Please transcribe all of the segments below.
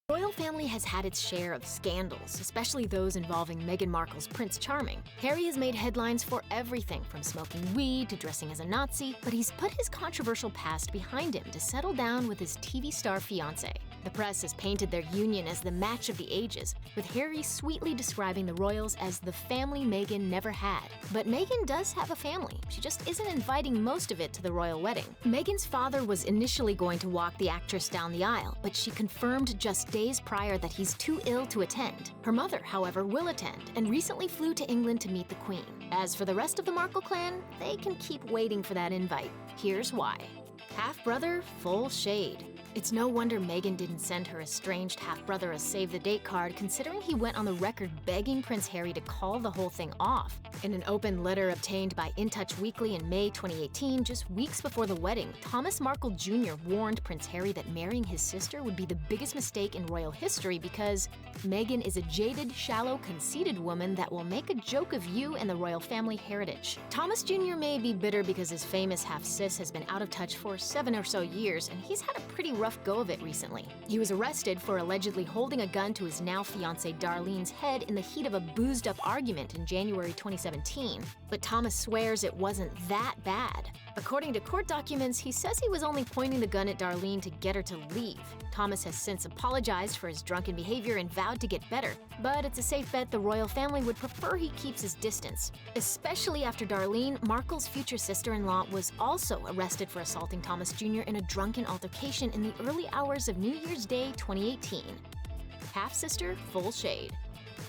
The royal family has had its share of scandals, especially those involving Meghan Markle's Prince Charming. Harry has made headlines for everything from smoking weed to dressing as a Nazi, but he's put his controversial past behind him to settle down with his TV star fiancée. The press has painted their union as the match of the ages, with Harry sweetly describing the royals as the family Meghan never had. But Meghan does have a family. She just isn't inviting most of it to the royal wedding. Meghan's father was initially going to walk the actress down the aisle, but she confirmed just days prior that he's too ill to attend. Her mother, however, will attend and recently flew to England to meet the Queen. As for the rest of the Markle clan, they can keep waiting for that invite. Here's why. Half-brother, full shade. It's no wonder Meghan didn't send her estranged half-brother a save-the-date card, considering he went on the record begging Prince Harry to call the whole thing off. In an open letter obtained by In Touch Weekly in May 2018, just weeks before the wedding, Thomas Markle Jr. warned Prince Harry that marrying his sister would be the biggest mistake in royal history because Meghan is a jaded, shallow, conceited woman that will make a joke of you and the royal family heritage. Thomas Jr. may be bitter because his famous half-sis has been out of touch for 7 or so years, and he's had a pretty rough go of it recently. He was arrested for allegedly holding a gun to his now fiancée Darlene's head in the heat of a boozed-up argument in January 2017. But Thomas swears it wasn't that bad. According to court documents, he says he was only pointing the gun at Darlene to get her to leave. Thomas has since apologized for his drunken behavior and vowed to get better, but it's a safe bet the royal family would prefer he keeps his distance, especially after Darlene, Markle's future sister-in-law, was also arrested for assaulting Thomas Jr. in a drunken altercation in the early hours of New Year's Day 2018. Half-sister, full shade.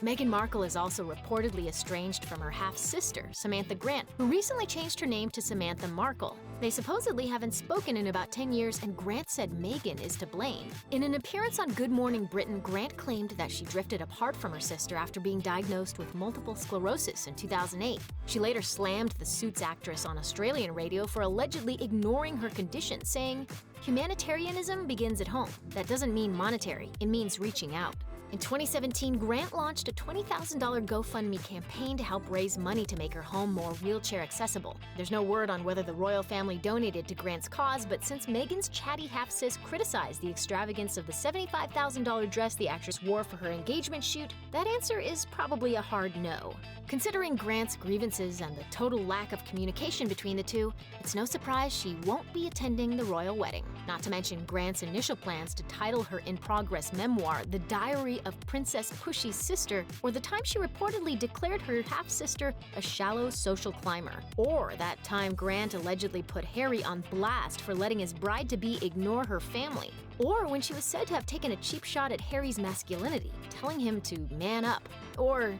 Meghan Markle is also reportedly estranged from her half-sister, Samantha Grant, who recently changed her name to Samantha Markle. They supposedly haven't spoken in about 10 years, and Grant said Meghan is to blame. In an appearance on Good Morning Britain, Grant claimed that she drifted apart from her sister after being diagnosed with multiple sclerosis in 2008. She later slammed the Suits actress on Australian radio for allegedly ignoring her condition, saying, "Humanitarianism begins at home. That doesn't mean monetary, it means reaching out." In 2017, Grant launched a $20,000 GoFundMe campaign to help raise money to make her home more wheelchair accessible. There's no word on whether the royal family donated to Grant's cause, but since Meghan's chatty half-sis criticized the extravagance of the $75,000 dress the actress wore for her engagement shoot, that answer is probably a hard no. Considering Grant's grievances and the total lack of communication between the two, it's no surprise she won't be attending the royal wedding. Not to mention Grant's initial plans to title her in-progress memoir The Diary of Princess Pushy's Sister, or the time she reportedly declared her half-sister a shallow social climber, or that time Grant allegedly put Harry on blast for letting his bride-to-be ignore her family, or when she was said to have taken a cheap shot at Harry's masculinity, telling him to man up, or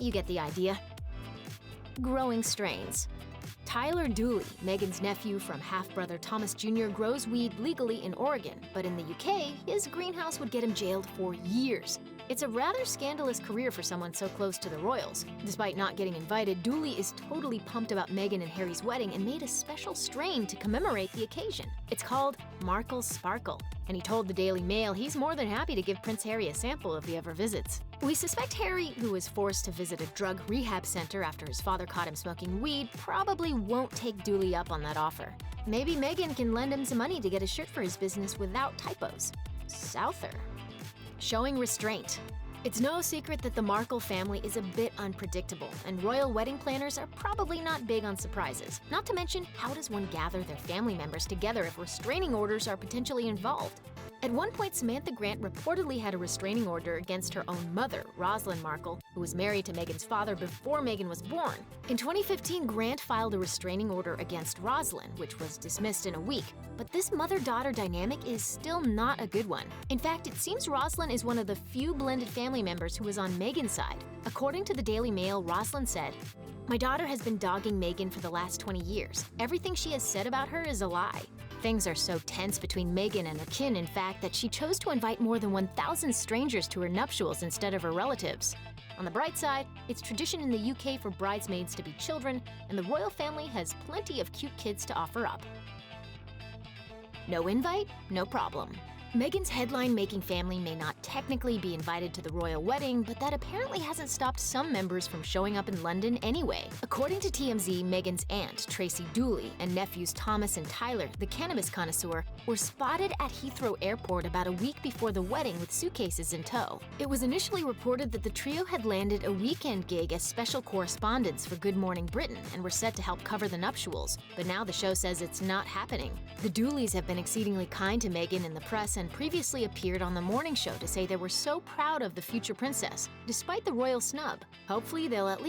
you get the idea. Growing strains. Tyler Dooley, Meghan's nephew from half-brother Thomas Jr., grows weed legally in Oregon, but in the UK, his greenhouse would get him jailed for years. It's a rather scandalous career for someone so close to the royals. Despite not getting invited, Dooley is totally pumped about Meghan and Harry's wedding and made a special strain to commemorate the occasion. It's called Markle's Sparkle, and he told the Daily Mail he's more than happy to give Prince Harry a sample if he ever visits. We suspect Harry, who was forced to visit a drug rehab center after his father caught him smoking weed, probably won't take Dooley up on that offer. Maybe Meghan can lend him some money to get a shirt for his business without typos. Souther. Showing restraint. It's no secret that the Markle family is a bit unpredictable, and royal wedding planners are probably not big on surprises. Not to mention, how does one gather their family members together if restraining orders are potentially involved? At one point, Samantha Grant reportedly had a restraining order against her own mother, Rosalind Markle, who was married to Meghan's father before Meghan was born. In 2015, Grant filed a restraining order against Rosalind, which was dismissed in a week. But this mother-daughter dynamic is still not a good one. In fact, it seems Rosalind is one of the few blended family members who is on Meghan's side. According to the Daily Mail, Rosalind said, "My daughter has been dogging Meghan for the last 20 years. Everything she has said about her is a lie. Things are so tense between Meghan and her kin, in fact, that she chose to invite more than 1,000 strangers to her nuptials instead of her relatives." On the bright side, it's tradition in the UK for bridesmaids to be children, and the royal family has plenty of cute kids to offer up. No invite? No problem. Meghan's headline-making family may not technically be invited to the royal wedding, but that apparently hasn't stopped some members from showing up in London anyway. According to TMZ, Meghan's aunt, Tracy Dooley, and nephews Thomas and Tyler, the cannabis connoisseur, were spotted at Heathrow Airport about a week before the wedding with suitcases in tow. It was initially reported that the trio had landed a weekend gig as special correspondents for Good Morning Britain and were set to help cover the nuptials, but now the show says it's not happening. The Dooleys have been exceedingly kind to Meghan in the press and previously appeared on the morning show to say they were so proud of the future princess, despite the royal snub. Hopefully they'll at least